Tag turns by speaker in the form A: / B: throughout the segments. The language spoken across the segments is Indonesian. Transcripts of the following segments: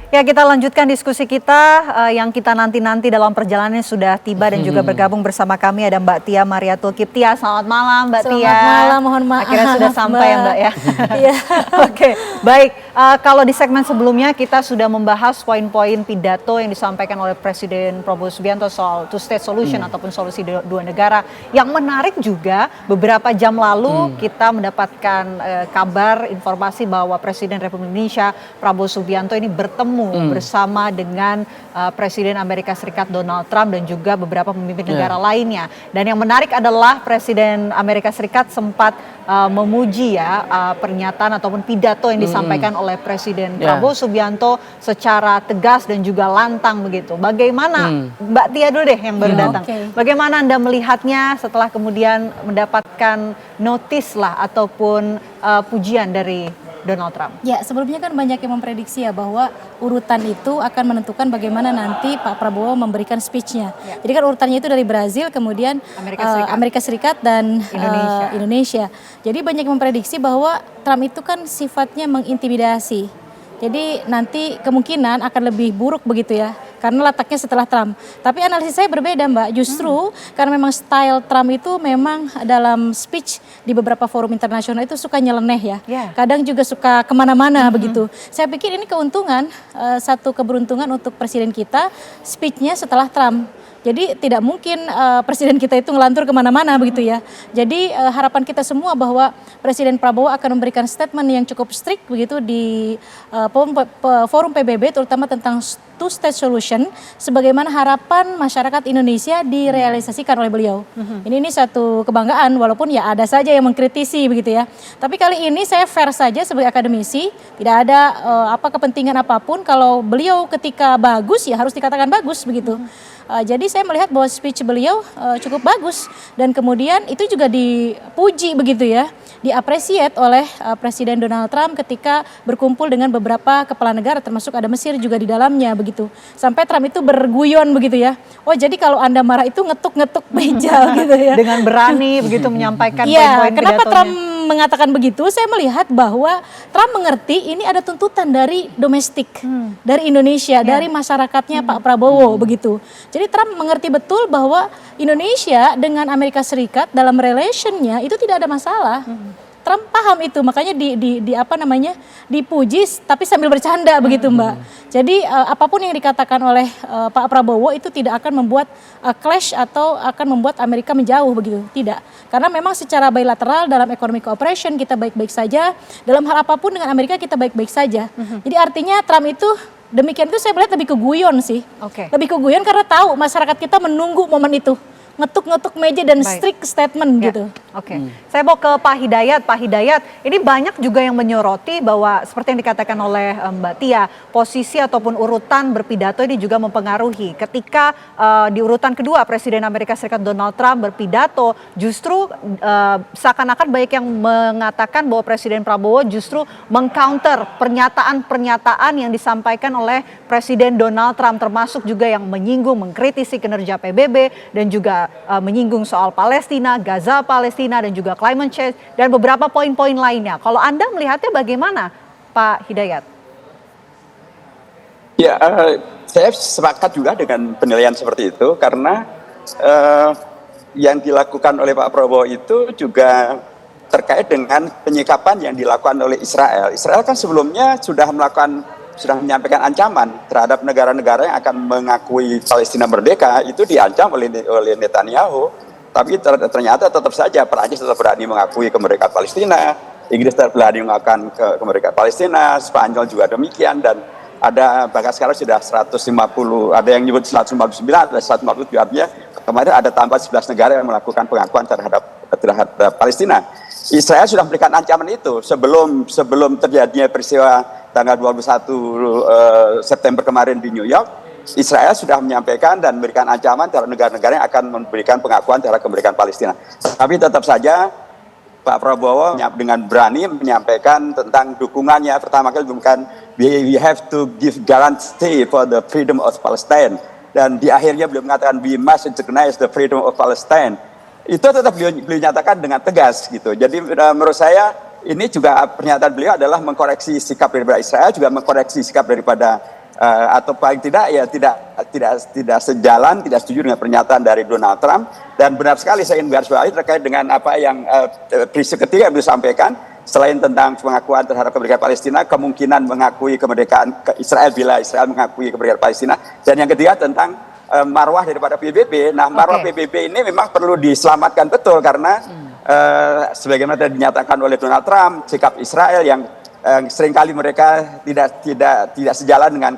A: Ya, kita lanjutkan diskusi kita yang kita nanti-nanti dalam perjalanan sudah tiba dan juga bergabung bersama kami ada Mbak Tia Mariatul Kiptia. Selamat malam Mbak Tia.
B: Selamat malam, mohon maaf.
A: Akhirnya sudah sampai ya Mbak ya.
B: Iya.
A: Oke, baik. Kalau di segmen sebelumnya kita sudah membahas poin-poin pidato yang disampaikan oleh Presiden Prabowo Subianto soal two state solution ataupun solusi dua negara. Yang menarik juga beberapa jam lalu kita mendapatkan kabar informasi bahwa Presiden Republik Indonesia Prabowo Subianto ini bertemu bersama dengan Presiden Amerika Serikat Donald Trump dan juga beberapa pemimpin negara lainnya. Dan yang menarik adalah Presiden Amerika Serikat sempat memuji ya pernyataan ataupun pidato yang disampaikan oleh Presiden Prabowo Subianto secara tegas dan juga lantang begitu. Bagaimana Mbak Tia dulu deh yang baru datang. Bagaimana Anda melihatnya setelah kemudian mendapatkan notis lah ataupun pujian dari Donald Trump? Ya,
B: sebelumnya kan banyak yang memprediksi ya bahwa urutan itu akan menentukan bagaimana nanti Pak Prabowo memberikan speech-nya. Jadi kan urutannya itu dari Brazil, kemudian Amerika Serikat dan Indonesia. Jadi banyak yang memprediksi bahwa Trump itu kan sifatnya mengintimidasi. Jadi nanti kemungkinan akan lebih buruk begitu ya, karena letaknya setelah Trump. Tapi analisis saya berbeda Mbak, justru karena memang style Trump itu memang dalam speech di beberapa forum internasional itu suka nyeleneh ya. Kadang juga suka kemana-mana begitu. Saya pikir ini keuntungan, satu keberuntungan untuk presiden kita, speech-nya setelah Trump. Jadi tidak mungkin presiden kita itu ngelantur kemana-mana begitu ya. Jadi harapan kita semua bahwa Presiden Prabowo akan memberikan statement yang cukup strict begitu di forum PBB terutama tentang two state solution sebagaimana harapan masyarakat Indonesia direalisasikan oleh beliau. Ini satu kebanggaan walaupun ya ada saja yang mengkritisi begitu ya. Tapi kali ini saya fair saja sebagai akademisi, tidak ada kepentingan apapun. Kalau beliau ketika bagus ya harus dikatakan bagus begitu. Jadi saya melihat bahwa speech beliau cukup bagus dan kemudian itu juga dipuji begitu ya, diapresiat oleh Presiden Donald Trump ketika berkumpul dengan beberapa kepala negara termasuk ada Mesir juga di dalamnya begitu. Sampai Trump itu berguyon begitu ya. Oh jadi kalau Anda marah itu ngetuk-ngetuk meja gitu ya.
A: Dengan berani begitu menyampaikan poin-poin pidatonya.
B: Kenapa Trump mengatakan begitu? Saya melihat bahwa Trump mengerti ini ada tuntutan dari domestik, dari Indonesia, dari masyarakatnya Pak Prabowo begitu. Jadi Trump mengerti betul bahwa Indonesia dengan Amerika Serikat dalam relationnya itu tidak ada masalah. Trump paham itu, makanya dipuji tapi sambil bercanda begitu Mbak. Jadi apapun yang dikatakan oleh Pak Prabowo itu tidak akan membuat clash atau akan membuat Amerika menjauh begitu, tidak. Karena memang secara bilateral dalam economic cooperation kita baik-baik saja, dalam hal apapun dengan Amerika kita baik-baik saja. Jadi artinya Trump itu demikian itu saya melihat lebih ke guyon sih. Lebih ke guyon karena tahu masyarakat kita menunggu momen itu. Ngetuk-ngetuk meja dan strict statement gitu.
A: Saya mau ke Pak Hidayat. Pak Hidayat, ini banyak juga yang menyoroti bahwa seperti yang dikatakan oleh Mbak Tia, posisi ataupun urutan berpidato ini juga mempengaruhi. Ketika di urutan kedua Presiden Amerika Serikat Donald Trump berpidato, justru seakan-akan banyak yang mengatakan bahwa Presiden Prabowo justru mengcounter pernyataan-pernyataan yang disampaikan oleh Presiden Donald Trump, termasuk juga yang menyinggung, mengkritisi kinerja PBB dan juga menyinggung soal Palestina, Gaza Palestina dan juga climate change dan beberapa poin-poin lainnya. Kalau Anda melihatnya bagaimana Pak Hidayat?
C: Ya, saya sepakat juga dengan penilaian seperti itu karena yang dilakukan oleh Pak Prabowo itu juga terkait dengan penyikapan yang dilakukan oleh Israel. Israel kan sebelumnya sudah menyampaikan ancaman terhadap negara-negara yang akan mengakui Palestina merdeka, itu diancam oleh Netanyahu. Tapi ternyata tetap saja Perancis tetap berani mengakui kemerdekaan Palestina, Inggris tetap berani mengakui kemerdekaan Palestina, Spanyol juga demikian, dan ada bahkan sekarang sudah 150, ada yang nyebut 159, ada 147, artinya kemarin ada tambah 11 negara yang melakukan pengakuan terhadap Palestina. Israel sudah memberikan ancaman itu sebelum terjadinya peristiwa tanggal 21 September kemarin di New York. Israel sudah menyampaikan dan memberikan ancaman terhadap negara-negara yang akan memberikan pengakuan terhadap kemerdekaan Palestina. Tapi tetap saja Pak Prabowo dengan berani menyampaikan tentang dukungannya. Pertama kali mengumumkan we have to give guarantee for the freedom of Palestine. Dan di akhirnya beliau mengatakan we must recognize the freedom of Palestine. Itu tetap beliau nyatakan dengan tegas gitu. Jadi menurut saya ini juga pernyataan beliau adalah mengkoreksi sikap daripada Israel, juga mengkoreksi sikap daripada atau paling tidak ya tidak sejalan, tidak setuju dengan pernyataan dari Donald Trump. Dan benar sekali saya ingin garis bawahi terkait dengan apa yang prinsip ketiga yang disampaikan, selain tentang pengakuan terhadap kemerdekaan Palestina, kemungkinan mengakui kemerdekaan Israel bila Israel mengakui kemerdekaan Palestina, dan yang ketiga tentang marwah daripada PBB. Nah, marwah PBB ini memang perlu diselamatkan betul karena sebagaimana tadi dinyatakan oleh Donald Trump, sikap Israel yang seringkali mereka tidak sejalan dengan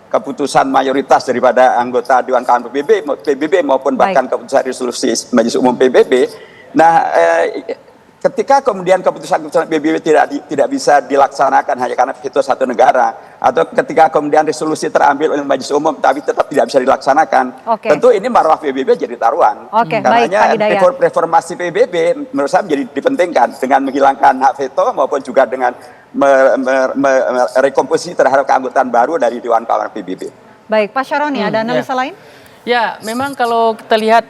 C: keputusan mayoritas daripada anggota Dewan Keamanan PBB maupun bahkan keputusan resolusi Majelis Umum PBB. Nah, ketika kemudian keputusan PBB tidak bisa dilaksanakan hanya karena veto satu negara, atau ketika kemudian resolusi terambil oleh Majelis Umum tapi tetap tidak bisa dilaksanakan, tentu ini marwah PBB jadi taruhan. Karena reformasi PBB menurut saya menjadi dipentingkan dengan menghilangkan hak veto maupun juga dengan merekomposisi terhadap keanggotaan baru dari Dewan Keamanan PBB.
A: Baik, Pak Syaroni, ada analisa lain?
D: Ya, memang kalau kita lihat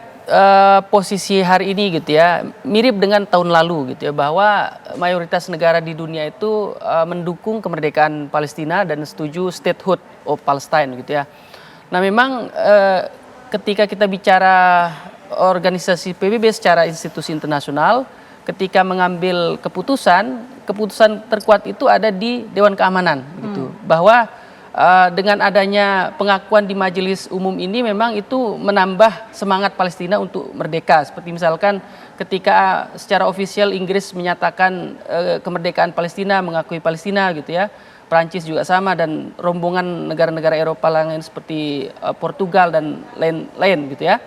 D: posisi hari ini gitu ya, mirip dengan tahun lalu gitu ya, bahwa mayoritas negara di dunia itu mendukung kemerdekaan Palestina dan setuju statehood of Palestine gitu ya. Nah, memang ketika kita bicara organisasi PBB secara institusi internasional, ketika mengambil keputusan terkuat itu ada di Dewan Keamanan gitu. Bahwa dengan adanya pengakuan di Majelis Umum ini memang itu menambah semangat Palestina untuk merdeka. Seperti misalkan ketika secara ofisial Inggris menyatakan kemerdekaan Palestina, mengakui Palestina gitu ya. Prancis juga sama, dan rombongan negara-negara Eropa lain seperti Portugal dan lain-lain gitu ya.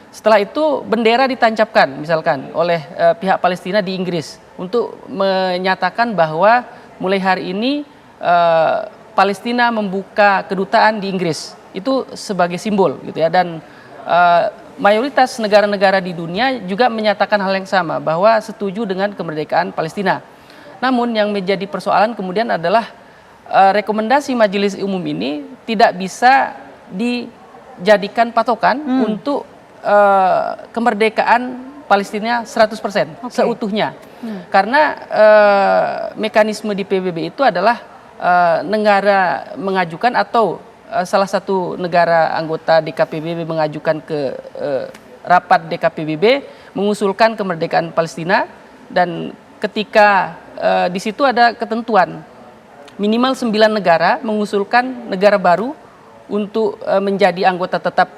D: Setelah itu bendera ditancapkan misalkan oleh pihak Palestina di Inggris untuk menyatakan bahwa mulai hari ini Palestina membuka kedutaan di Inggris. Itu sebagai simbol gitu ya. Dan mayoritas negara-negara di dunia juga menyatakan hal yang sama, bahwa setuju dengan kemerdekaan Palestina. Namun yang menjadi persoalan kemudian adalah rekomendasi Majelis Umum ini tidak bisa dijadikan patokan untuk kemerdekaan Palestina 100% seutuhnya. Karena mekanisme di PBB itu adalah negara mengajukan atau salah satu negara anggota DKPBB mengajukan ke rapat DKPBB mengusulkan kemerdekaan Palestina, dan ketika di situ ada ketentuan minimal 9 negara mengusulkan negara baru untuk menjadi anggota tetap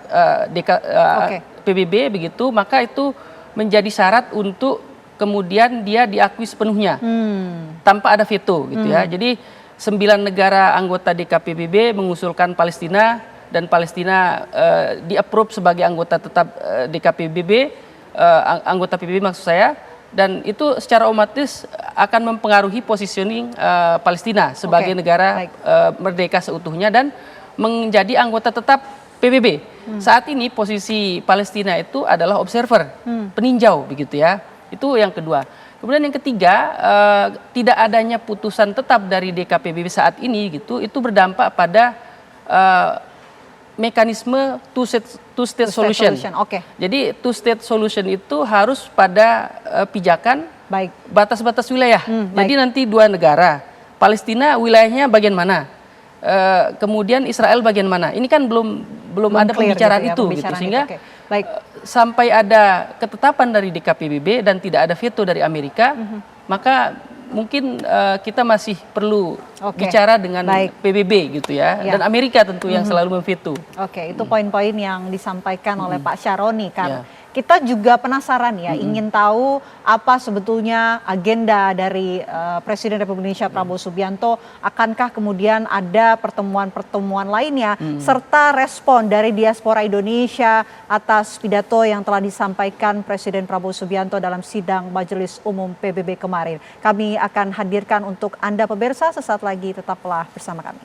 D: PBB begitu, maka itu menjadi syarat untuk kemudian dia diakui sepenuhnya tanpa ada veto gitu ya. Jadi 9 negara anggota DKPBB mengusulkan Palestina, dan Palestina di-approve sebagai anggota tetap DKPBB, anggota PBB maksud saya, dan itu secara otomatis akan mempengaruhi positioning Palestina sebagai negara merdeka seutuhnya dan menjadi anggota tetap PBB. Saat ini posisi Palestina itu adalah observer, peninjau begitu ya. Itu yang kedua. Kemudian yang ketiga, tidak adanya putusan tetap dari DKPBB saat ini gitu, itu berdampak pada mekanisme two-state solution. Jadi two-state solution itu harus pada pijakan batas-batas wilayah. Jadi nanti 2 negara, Palestina wilayahnya bagian mana, kemudian Israel bagian mana. Ini kan belum ada pembicaraan gitu ya, gitu. Sehingga sampai ada ketetapan dari DKPBB dan tidak ada veto dari Amerika, maka mungkin kita masih perlu bicara dengan PBB gitu ya, dan Amerika tentu yang selalu memveto.
A: Itu poin-poin yang disampaikan oleh Pak Syaroni kan. Kita juga penasaran ya, ingin tahu apa sebetulnya agenda dari Presiden Republik Indonesia Prabowo Subianto. Akankah kemudian ada pertemuan-pertemuan lainnya, serta respon dari diaspora Indonesia atas pidato yang telah disampaikan Presiden Prabowo Subianto dalam sidang Majelis Umum PBB kemarin. Kami akan hadirkan untuk Anda pemirsa sesaat lagi, tetaplah bersama kami.